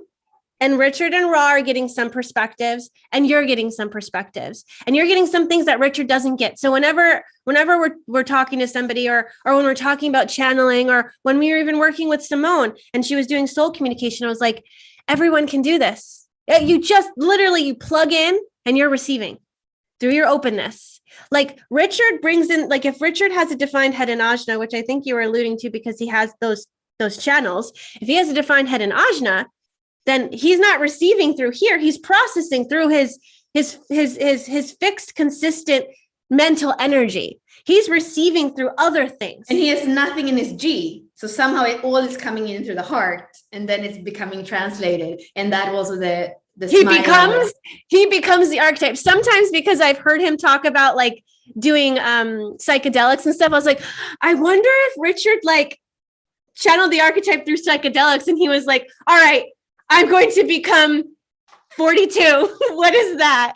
And Richard and Ra are getting some perspectives, and you're getting some perspectives, and you're getting some things that Richard doesn't get. So whenever we're talking to somebody, or when we're talking about channeling, or when we were even working with Simone and she was doing soul communication, I was like, everyone can do this. You just literally, you plug in and you're receiving through your openness. Like Richard brings in, like if Richard has a defined head in Ajna, which I think you were alluding to because he has those channels, if he has a defined head in Ajna, then he's not receiving through here. He's processing through his fixed, consistent mental energy. He's receiving through other things. And he has nothing in his G. So somehow it all is coming in through the heart, and then it's becoming translated. And that also the he becomes the archetype. Sometimes, because I've heard him talk about like doing psychedelics and stuff, I was like, I wonder if Richard like channeled the archetype through psychedelics, and he was like, all right, I'm going to become 42. What is that?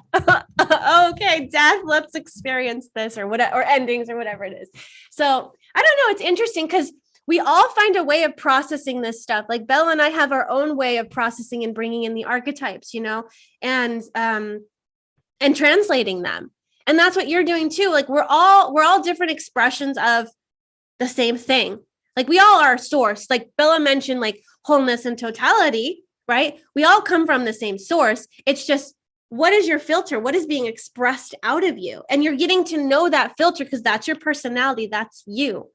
Okay, death, let's experience this, or whatever, or endings, or whatever it is. So I don't know. It's interesting because we all find a way of processing this stuff. Like Bella and I have our own way of processing and bringing in the archetypes, and translating them. And that's what you're doing too. Like we're all different expressions of the same thing. Like we all are source. Like Bella mentioned, like wholeness and totality. Right? We all come from the same source. It's just, what is your filter? What is being expressed out of you? And you're getting to know that filter because that's your personality. That's you.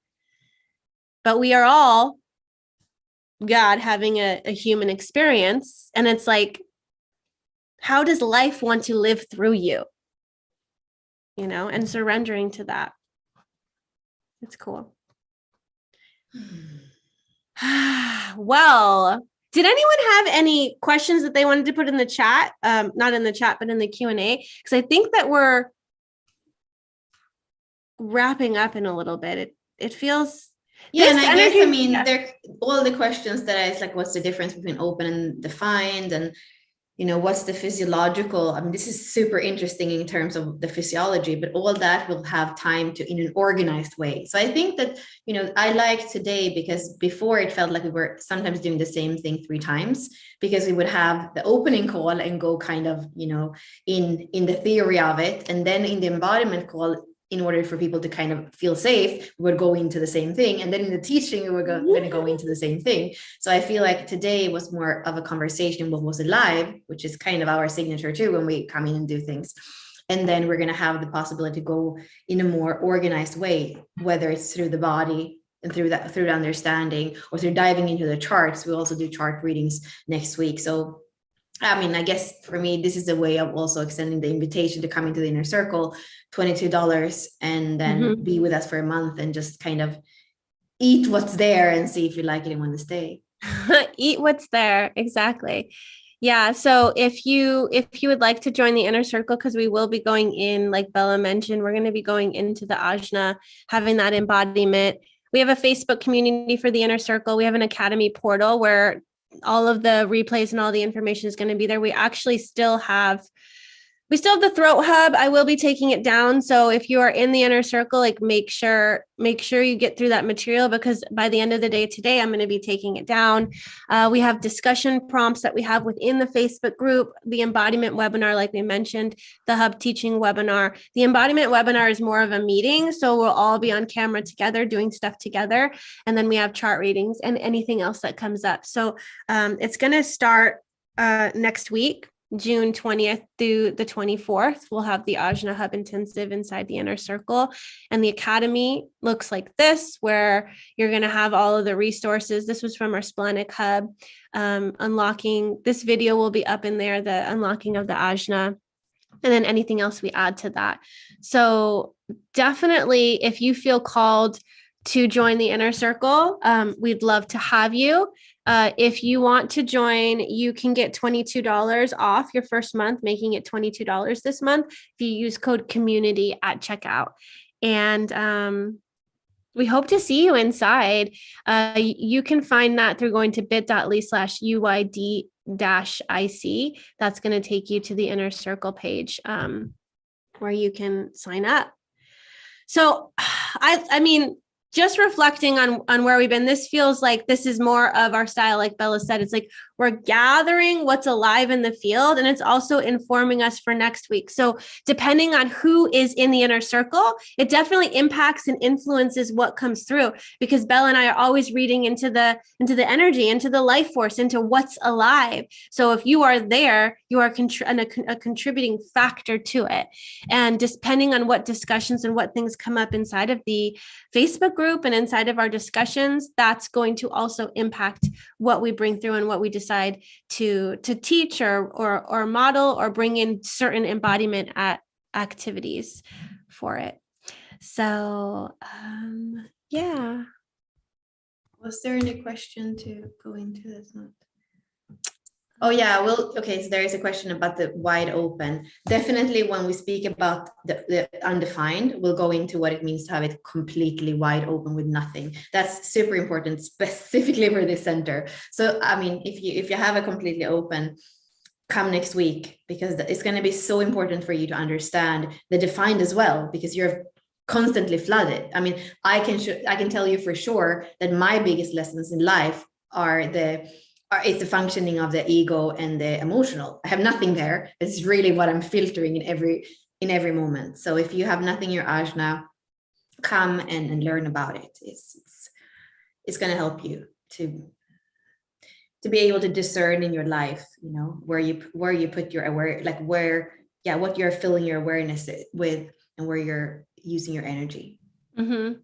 But we are all God having a human experience. And it's like, how does life want to live through you? And surrendering to that. It's cool. Well, did anyone have any questions that they wanted to put in the chat? Not in the chat, but in the Q&A? Because I think that we're wrapping up in a little bit. It feels... Yeah, and I guess, they're all the questions that is like, what's the difference between open and defined? And, what's the physiological? This is super interesting in terms of the physiology, but all that will have time to in an organized way. So I think that, I like today, because before it felt like we were sometimes doing the same thing 3 times, because we would have the opening call and go kind of, in the theory of it. And then in the embodiment call, in order for people to kind of feel safe, we would go into the same thing. And then in the teaching, we were going to go into the same thing. So I feel like today was more of a conversation, what was alive, which is kind of our signature too, when we come in and do things. And then we're going to have the possibility to go in a more organized way, whether it's through the body and through the understanding, or through diving into the charts. We also do chart readings next week. So I guess for me, this is a way of also extending the invitation to come into the inner circle, $22, and then be with us for a month and just kind of eat what's there and see if you like it and want to stay. Eat what's there. Exactly. Yeah. So if you would like to join the inner circle, because we will be going in, like Bella mentioned, we're going to be going into the ajna, having that embodiment. We have a Facebook community for the inner circle. We have an academy portal where all of the replays and all the information is going to be there. We still have the throat hub. I will be taking it down. So if you are in the inner circle, like make sure you get through that material, because by the end of the day today, I'm going to be taking it down. We have discussion prompts that we have within the Facebook group, the embodiment webinar, like we mentioned, the hub teaching webinar. The embodiment webinar is more of a meeting. So we'll all be on camera together doing stuff together. And then we have chart readings and anything else that comes up. So it's going to start next week. June 20th through the 24th, we'll have the Ajna Hub intensive inside the inner circle. And the academy looks like this, where you're going to have all of the resources. This was from our Splenic Hub. Unlocking, this video will be up in there, the unlocking of the Ajna, and then anything else we add to that. So definitely, if you feel called to join the inner circle, we'd love to have you. If you want to join, you can get $22 off your first month, making it $22 this month if you use code community at checkout. And we hope to see you inside. You can find that through going to bit.ly/UID-IC. That's going to take you to the inner circle page where you can sign up. So I mean, just reflecting on where we've been, this feels like this is more of our style. Like Bella said, it's like we're gathering what's alive in the field, and it's also informing us for next week. So depending on who is in the inner circle, it definitely impacts and influences what comes through, because Bella and I are always reading into the energy, into the life force, into what's alive. So if you are there, you are a contributing factor to it. And depending on what discussions and what things come up inside of the Facebook group and inside of our discussions, that's going to also impact what we bring through and what we decide to teach or model or bring in certain embodiment activities for it. So yeah. Was there any question to go into this? Oh yeah, well, okay, so there is a question about the wide open. Definitely when we speak about the undefined, we'll go into what it means to have it completely wide open with nothing. That's super important, specifically for this center. So, I mean, if you have a completely open, come next week, because it's going to be so important for you to understand the defined as well, because you're constantly flooded. I mean, I can tell you for sure that my biggest lessons in life it's the functioning of the ego and the emotional. I have nothing there. It's really what I'm filtering in every moment. So if you have nothing in your ajna, come and learn about it. It's going to help you to be able to discern in your life, you know, where you put your what you're filling your awareness with, and where you're using your energy. Mm-hmm.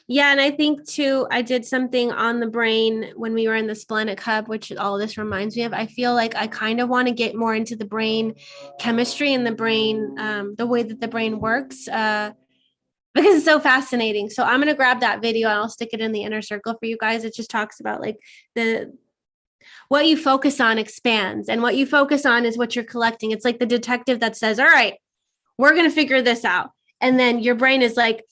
Yeah. And I think too, I did something on the brain when we were in the Splenic Hub, which all this reminds me of. I feel like I kind of want to get more into the brain chemistry and the brain, the way that the brain works, because it's so fascinating. So I'm going to grab that video and I'll stick it in the inner circle for you guys. It just talks about like what you focus on expands, and what you focus on is what you're collecting. It's like the detective that says, all right, we're going to figure this out. And then your brain is like,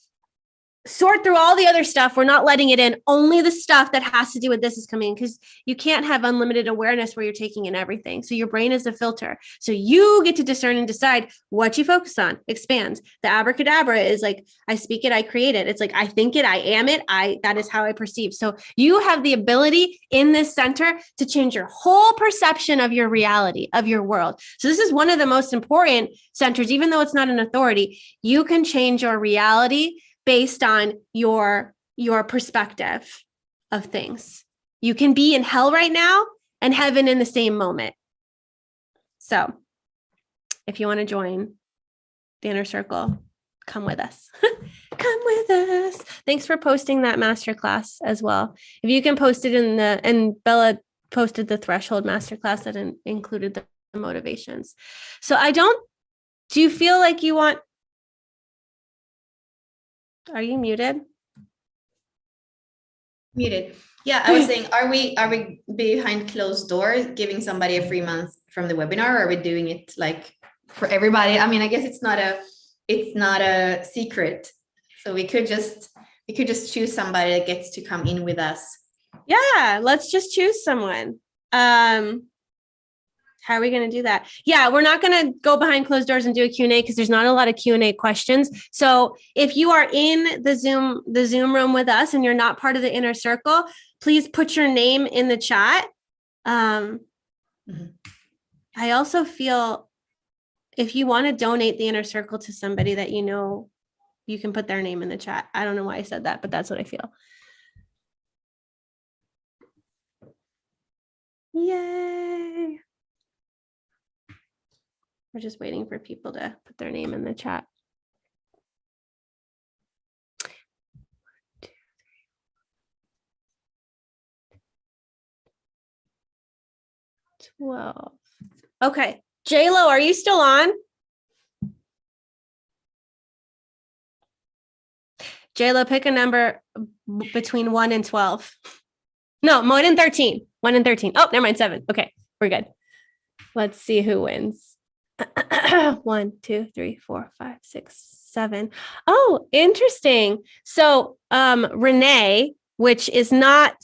sort through all the other stuff. We're not letting it in. Only the stuff that has to do with this is coming, because you can't have unlimited awareness where you're taking in everything. So your brain is the filter. So you get to discern and decide what you focus on, expands. The abracadabra is like, I speak it, I create it. It's like, I think it, I am it. That is how I perceive. So you have the ability in this center to change your whole perception of your reality, of your world. So this is one of the most important centers, even though it's not an authority. You can change your reality based on your perspective of things. You can be in hell right now and heaven in the same moment. So if you want to join the inner circle, come with us. Come with us. Thanks for posting that masterclass as well. If you can post it and Bella posted the threshold masterclass that included the motivations. So do you feel like you want, are you muted? Muted. Yeah, I was saying, are we behind closed doors giving somebody a free month from the webinar, or are we doing it like for everybody? I mean, I guess it's not a secret. So we could just choose somebody that gets to come in with us. Yeah, let's just choose someone. How are we going to do that? Yeah, we're not going to go behind closed doors and do a Q&A because there's not a lot of Q&A questions. So if you are in the Zoom room with us and you're not part of the inner circle, please put your name in the chat. I also feel if you want to donate the inner circle to somebody that you know, you can put their name in the chat. I don't know why I said that, but that's what I feel. Yay. We're just waiting for people to put their name in the chat. 12. Okay. J-Lo, are you still on? J-Lo, pick a number between 1 and 12. No, more than 13. 1 and 13. Oh, never mind. 7. Okay, we're good. Let's see who wins. 1, 2, 3, 4, 5, 6, 7. Oh, interesting. So Renee, which is not,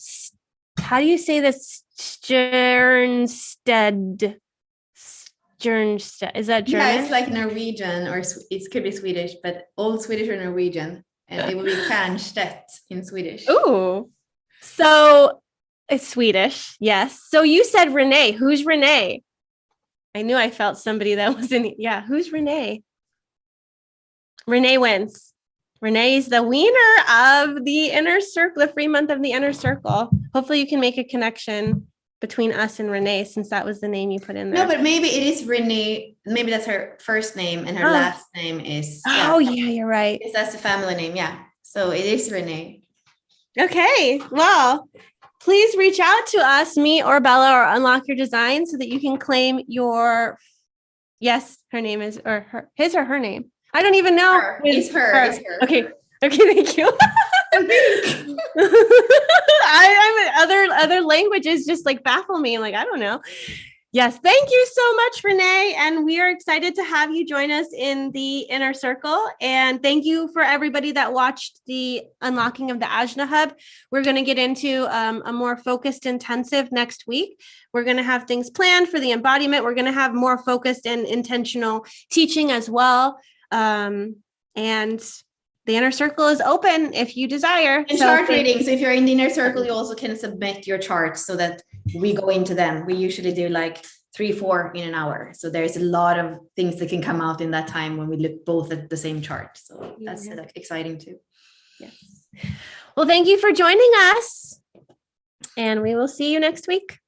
how do you say this? Stjernstedt. Is that German? Yeah, it's like Norwegian, or it could be Swedish, but Old Swedish or Norwegian. And it would be Stjernstedt in Swedish. Ooh. So it's Swedish. Yes. So you said Renee. Who's Renee? I knew I felt somebody that was in. Yeah. Who's Renee? Renee wins. Renee's the winner of the inner circle, the free month of the inner circle. Hopefully you can make a connection between us and Renee, since that was the name you put in there. No, but maybe it is Renee. Maybe that's her first name and her last name is. Oh, yeah, you're right. That's the family name. Yeah. So it is Renee. Okay. Well, please reach out to us, me or Bella, or Unlock Your Design so that you can claim your, yes, her name is, or her, his or her name. I don't even know. It's her. It's her. Okay. Okay. Thank you. I'm other languages just like baffle me. I'm like, I don't know. Yes. Thank you so much, Renee. And we are excited to have you join us in the inner circle. And thank you for everybody that watched the unlocking of the Ajna Hub. We're going to get into a more focused intensive next week. We're going to have things planned for the embodiment. We're going to have more focused and intentional teaching as well. And the inner circle is open if you desire. And chart readings. If you're in the inner circle, you also can submit your charts so that we go into them. We usually do like 3-4 in an hour. So there's a lot of things that can come out in that time when we look both at the same chart. So that's exciting too. Yes. Well, thank you for joining us. And we will see you next week.